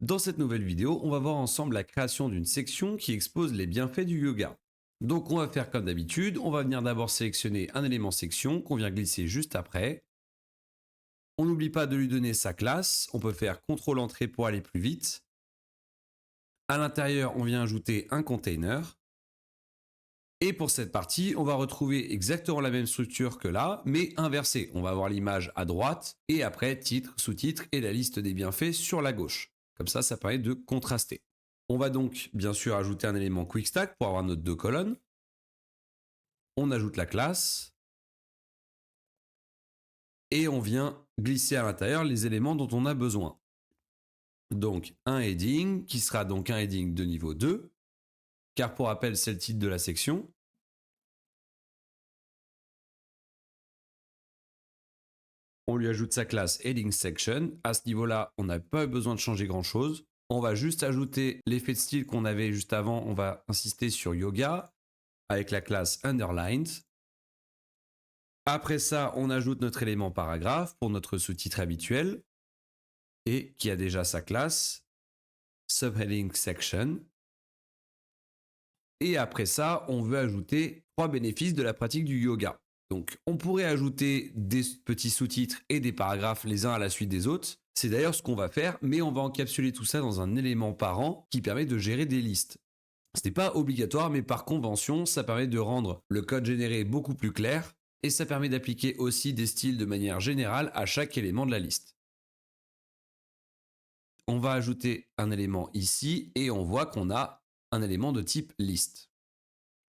Dans cette nouvelle vidéo, on va voir ensemble la création d'une section qui expose les bienfaits du yoga. Donc on va faire comme d'habitude, on va venir d'abord sélectionner un élément section qu'on vient glisser juste après. On n'oublie pas de lui donner sa classe, on peut faire CTRL Entrée pour aller plus vite. À l'intérieur, on vient ajouter un container. Et pour cette partie, on va retrouver exactement la même structure que là, mais inversée. On va avoir l'image à droite et après titre, sous-titre et la liste des bienfaits sur la gauche. Comme ça permet de contraster. On va donc bien sûr ajouter un élément quick stack pour avoir notre deux colonnes. On ajoute la classe et on vient glisser à l'intérieur les éléments dont on a besoin. Donc un heading qui sera donc un heading de niveau 2, car pour rappel c'est le titre de la section. On lui ajoute sa classe heading section. À ce niveau-là, on n'a pas besoin de changer grand-chose. On va juste ajouter l'effet de style qu'on avait juste avant. On va insister sur yoga avec la classe underlined. Après ça, on ajoute notre élément paragraphe pour notre sous-titre habituel et qui a déjà sa classe subheading section. Et après ça, on veut ajouter 3 bénéfices de la pratique du yoga. Donc, on pourrait ajouter des petits sous-titres et des paragraphes les uns à la suite des autres. C'est d'ailleurs ce qu'on va faire, mais on va encapsuler tout ça dans un élément parent qui permet de gérer des listes. Ce n'est pas obligatoire, mais par convention, ça permet de rendre le code généré beaucoup plus clair et ça permet d'appliquer aussi des styles de manière générale à chaque élément de la liste. On va ajouter un élément ici et on voit qu'on a un élément de type list.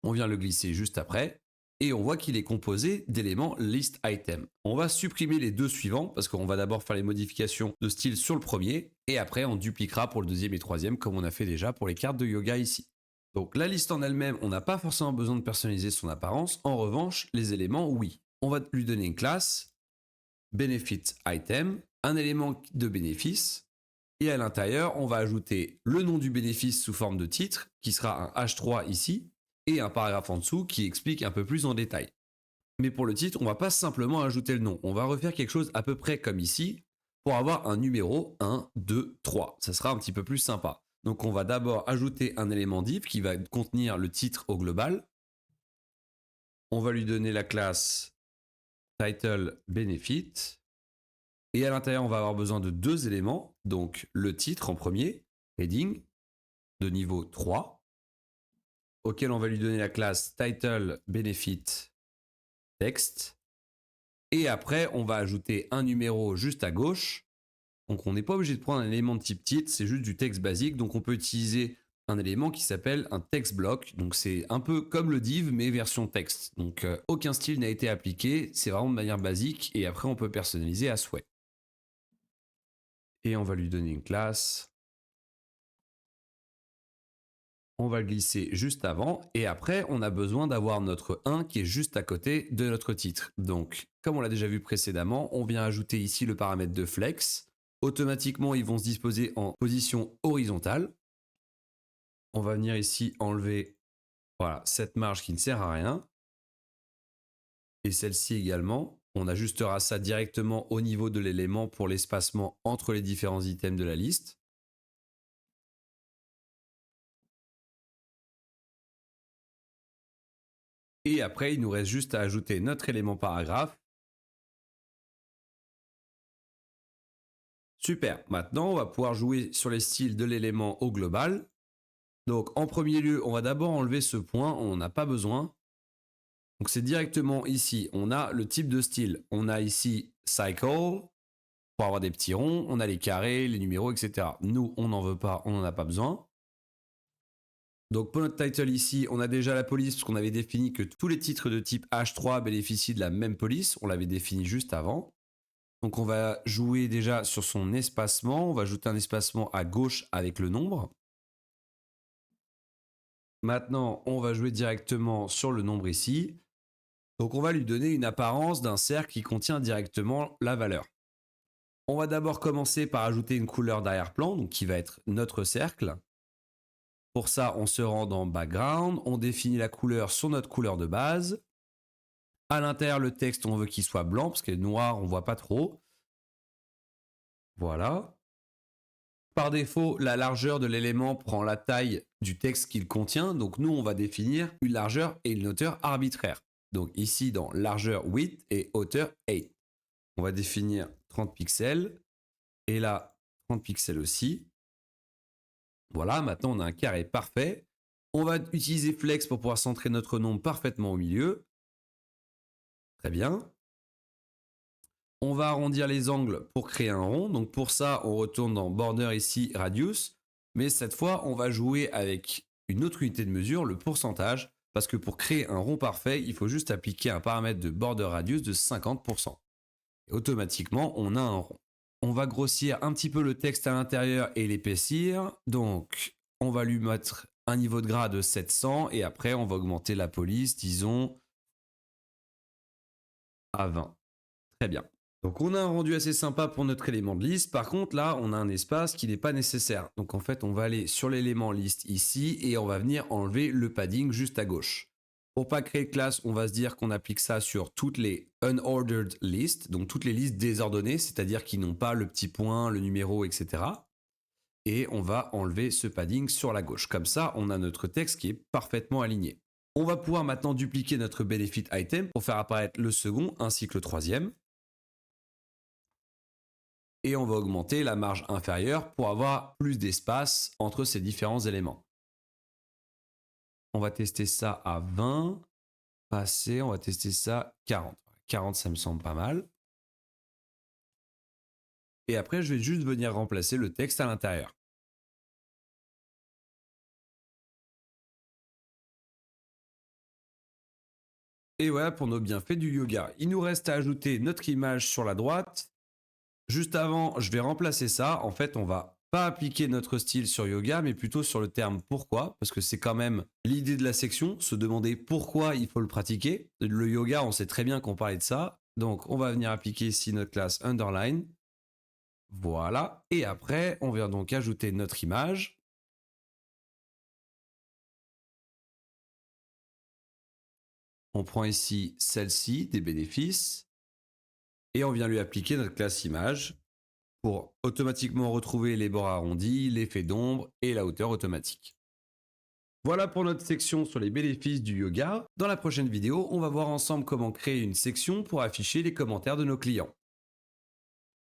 On vient le glisser juste après. Et on voit qu'il est composé d'éléments list item. On va supprimer les deux suivants parce qu'on va d'abord faire les modifications de style sur le premier et après on dupliquera pour le deuxième et troisième comme on a fait déjà pour les cartes de yoga ici. Donc la liste en elle-même, on n'a pas forcément besoin de personnaliser son apparence. En revanche, les éléments, oui. On va lui donner une classe, benefit item, un élément de bénéfice. Et à l'intérieur, on va ajouter le nom du bénéfice sous forme de titre qui sera un H3 ici et un paragraphe en dessous qui explique un peu plus en détail. Mais pour le titre, on ne va pas simplement ajouter le nom. On va refaire quelque chose à peu près comme ici pour avoir un numéro 1, 2, 3. Ça sera un petit peu plus sympa. Donc on va d'abord ajouter un élément div qui va contenir le titre au global. On va lui donner la classe title benefit. Et à l'intérieur, on va avoir besoin de deux éléments. Donc le titre en premier, heading, de niveau 3. Auquel on va lui donner la classe title benefit text. Et après, on va ajouter un numéro juste à gauche. Donc on n'est pas obligé de prendre un élément de type titre, c'est juste du texte basique. Donc on peut utiliser un élément qui s'appelle un text block. Donc c'est un peu comme le div, mais version texte. Donc aucun style n'a été appliqué, c'est vraiment de manière basique. Et après, on peut personnaliser à souhait. Et on va lui donner une classe. On va le glisser juste avant et après on a besoin d'avoir notre 1 qui est juste à côté de notre titre. Donc comme on l'a déjà vu précédemment, on vient ajouter ici le paramètre de flex. Automatiquement ils vont se disposer en position horizontale. On va venir ici enlever voilà, cette marge qui ne sert à rien. Et celle-ci également. On ajustera ça directement au niveau de l'élément pour l'espacement entre les différents items de la liste. Et après, il nous reste juste à ajouter notre élément paragraphe. Super, maintenant on va pouvoir jouer sur les styles de l'élément au global. Donc en premier lieu, on va d'abord enlever ce point, on n'en a pas besoin. Donc c'est directement ici, on a le type de style. On a ici cycle, pour avoir des petits ronds, on a les carrés, les numéros, etc. Nous, on n'en veut pas, on n'en a pas besoin. Donc pour notre title ici, on a déjà la police, parce qu'on avait défini que tous les titres de type H3 bénéficient de la même police, on l'avait défini juste avant. Donc on va jouer déjà sur son espacement, on va ajouter un espacement à gauche avec le nombre. Maintenant, on va jouer directement sur le nombre ici. Donc on va lui donner une apparence d'un cercle qui contient directement la valeur. On va d'abord commencer par ajouter une couleur d'arrière-plan, donc qui va être notre cercle. Pour ça, on se rend dans Background, on définit la couleur sur notre couleur de base. À l'intérieur, le texte, on veut qu'il soit blanc, parce que noir, on ne voit pas trop. Voilà. Par défaut, la largeur de l'élément prend la taille du texte qu'il contient. Donc nous, on va définir une largeur et une hauteur arbitraire. Donc ici, dans largeur 8 et hauteur 8. On va définir 30 pixels. Et là, 30 pixels aussi. Voilà, maintenant on a un carré parfait. On va utiliser Flex pour pouvoir centrer notre nombre parfaitement au milieu. Très bien. On va arrondir les angles pour créer un rond. Donc pour ça, on retourne dans Border ici, Radius. Mais cette fois, on va jouer avec une autre unité de mesure, le pourcentage. Parce que pour créer un rond parfait, il faut juste appliquer un paramètre de Border Radius de 50%. Et automatiquement, on a un rond. On va grossir un petit peu le texte à l'intérieur et l'épaissir. Donc, on va lui mettre un niveau de gras de 700 et après, on va augmenter la police, disons, à 20. Très bien. Donc, on a un rendu assez sympa pour notre élément de liste. Par contre, là, on a un espace qui n'est pas nécessaire. Donc, en fait, on va aller sur l'élément liste ici et on va venir enlever le padding juste à gauche. Pour pas créer de classe, on va se dire qu'on applique ça sur toutes les unordered lists, donc toutes les listes désordonnées, c'est-à-dire qui n'ont pas le petit point, le numéro, etc. Et on va enlever ce padding sur la gauche. Comme ça, on a notre texte qui est parfaitement aligné. On va pouvoir maintenant dupliquer notre benefit item pour faire apparaître le second ainsi que le troisième. Et on va augmenter la marge inférieure pour avoir plus d'espace entre ces différents éléments. On va tester ça à 20. Passer, on va tester ça 40. 40, ça me semble pas mal. Et après, je vais juste venir remplacer le texte à l'intérieur. Et voilà pour nos bienfaits du yoga. Il nous reste à ajouter notre image sur la droite. Juste avant, je vais remplacer ça. En fait, on va pas appliquer notre style sur yoga, mais plutôt sur le terme pourquoi, parce que c'est quand même l'idée de la section, se demander pourquoi il faut le pratiquer. Le yoga, on sait très bien qu'on parlait de ça. Donc, on va venir appliquer ici notre classe underline. Voilà. Et après, on vient donc ajouter notre image. On prend ici celle-ci, des bénéfices. Et on vient lui appliquer notre classe image pour automatiquement retrouver les bords arrondis, l'effet d'ombre et la hauteur automatique. Voilà pour notre section sur les bénéfices du yoga. Dans la prochaine vidéo, on va voir ensemble comment créer une section pour afficher les commentaires de nos clients.